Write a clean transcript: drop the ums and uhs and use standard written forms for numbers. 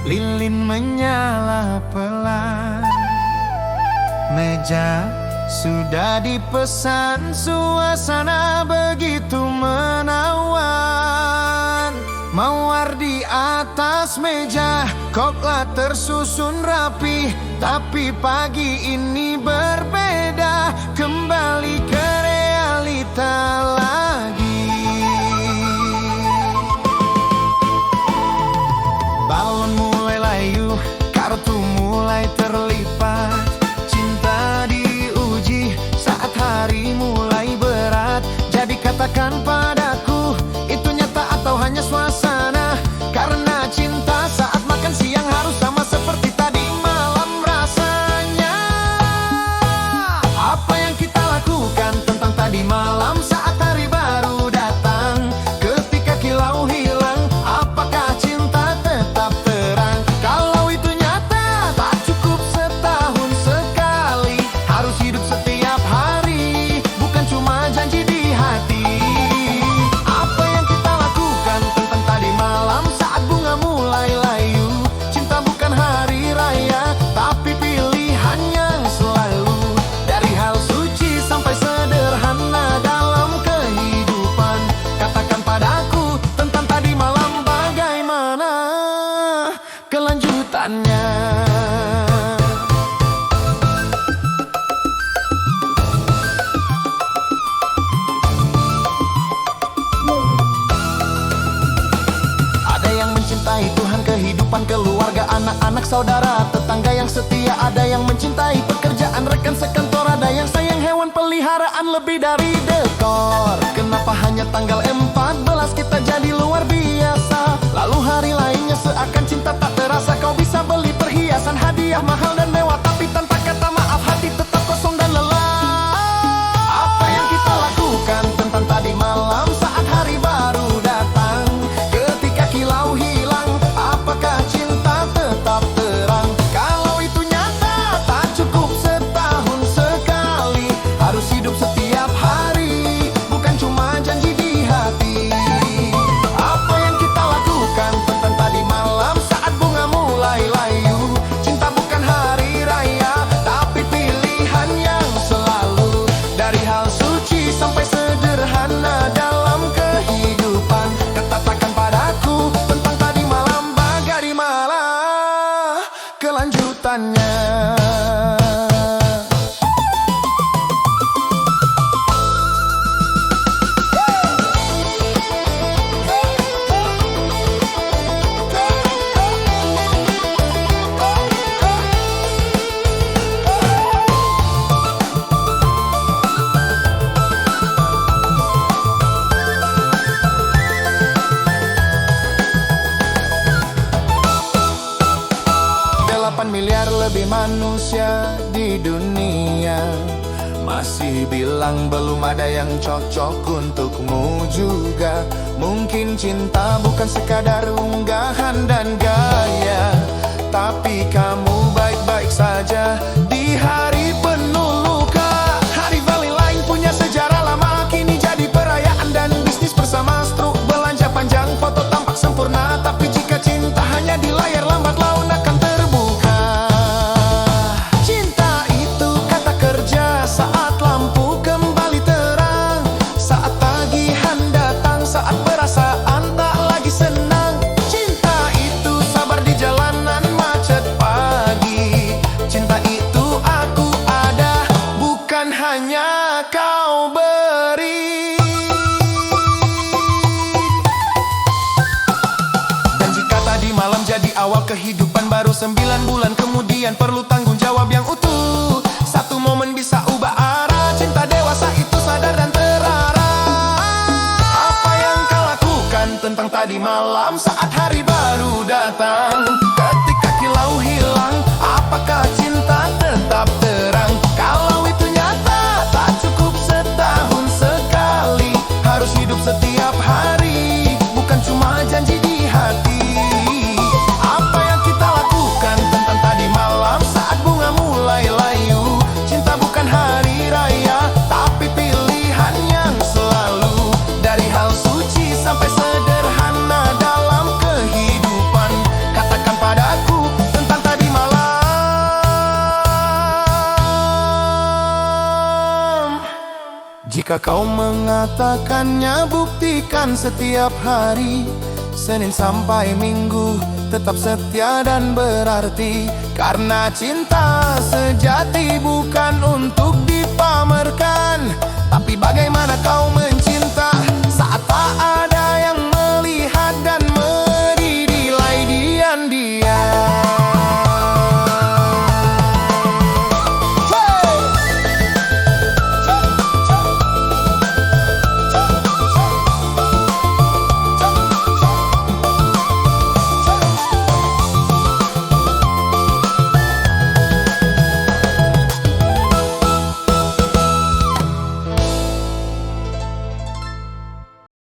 Lilin menyala pelan, meja sudah dipesan, suasana begitu menawan. Mawar di atas meja, koklat tersusun rapi. Tapi pagi ini berbeda, kembali ke realita lagi. Balon mulai layu, kartu mulai terlipat. Cinta diuji saat hari mulai berat. Jadi katakan padaku, itu nyata atau hanya suasana? Karena cinta saat makan siang harus sama seperti tadi malam rasanya. Apa yang kita lakukan tentang tadi malam saat hari baru datang? Ketika kilau hilang, apakah cinta tetap terang? Kalau itu nyata, tak cukup setahun sekali. Harus hidup setiap hari, bukan cuma janji di hati. Apa yang kita lakukan tentang tadi malam saat bunga mulai layu? Cinta bukan hari raya, tapi pilihan yang selalu. Dari hal suci sampai sederhana dalam kehidupan. Katakan padaku tentang tadi malam, bagaimana kelanjutannya? Ada yang mencintai Tuhan, kehidupan, keluarga, anak-anak, saudara, tetangga yang setia. Ada yang mencintai pekerjaan, rekan sekantor. Ada yang sayang hewan peliharaan lebih dari dekor. Kenapa hanya tanggal 14 kita jadi luar biasa? Lalu hari lainnya seakan cinta tak terasa. Kau bisa beli perhiasan, hadiah mahal dan mewah, tapi tanpa kata maaf hati tetap kosong dan lelah. Apa yang kita lakukan tentang tadi malam saat hari baru datang? Ketika kilau hilang, apakah cinta tetap terang? Kalau itu nyata, tak cukup setahun sekali. Harus hidup setiap hari, bukan cuma janji di hati. Apa yang kita lakukan tentang tadi malam saat bunga mulai layu? Cinta bukan hari raya, tapi pilihan yang selalu. Dari hal suci sampai sederhana dalam kehidupan. Katakan padaku tentang tadi malam, bagaimana kelanjutannya? Miliar lebih manusia di dunia, masih bilang belum ada yang cocok untukmu juga. Mungkin cinta bukan sekadar unggahan dan gaya, tapi kamu baik-baik saja di hari penuh luka. Hari Valentine punya sejarah lama, kini jadi perayaan dan bisnis bersama. Struk belanja panjang, foto tampak sempurna, tapi jika cinta hanya di layar, lambat laun akan terbuka. Cinta itu kata kerja saat lampu kembali terang, saat tagihan datang, saat perasaan tak lagi senang. Cinta itu sabar di jalanan macet pagi. Cinta itu aku ada, bukan hanya kau beri. Dan jika tadi malam jadi awal kehidupan baru, 9 bulan kemudian perlu tanggung jawab yang utuh. Satu momen bisa ubah arah, cinta dewasa itu sadar dan terarah. Apa yang kau lakukan tentang tadi malam saat hari baru datang? Ketika kilau hilang, apakah cinta tetap terang? Kalau itu nyata, tak cukup setahun sekali. Harus hidup setiap hari, bukan cuma janji di hati. Apa yang kita lakukan tentang tadi malam saat bunga mulai layu? Jika kau mengatakannya, buktikan setiap hari, Senin sampai Minggu, tetap setia dan berarti. Karena cinta sejati bukan untuk dipamerkan, tapi bagaimana kau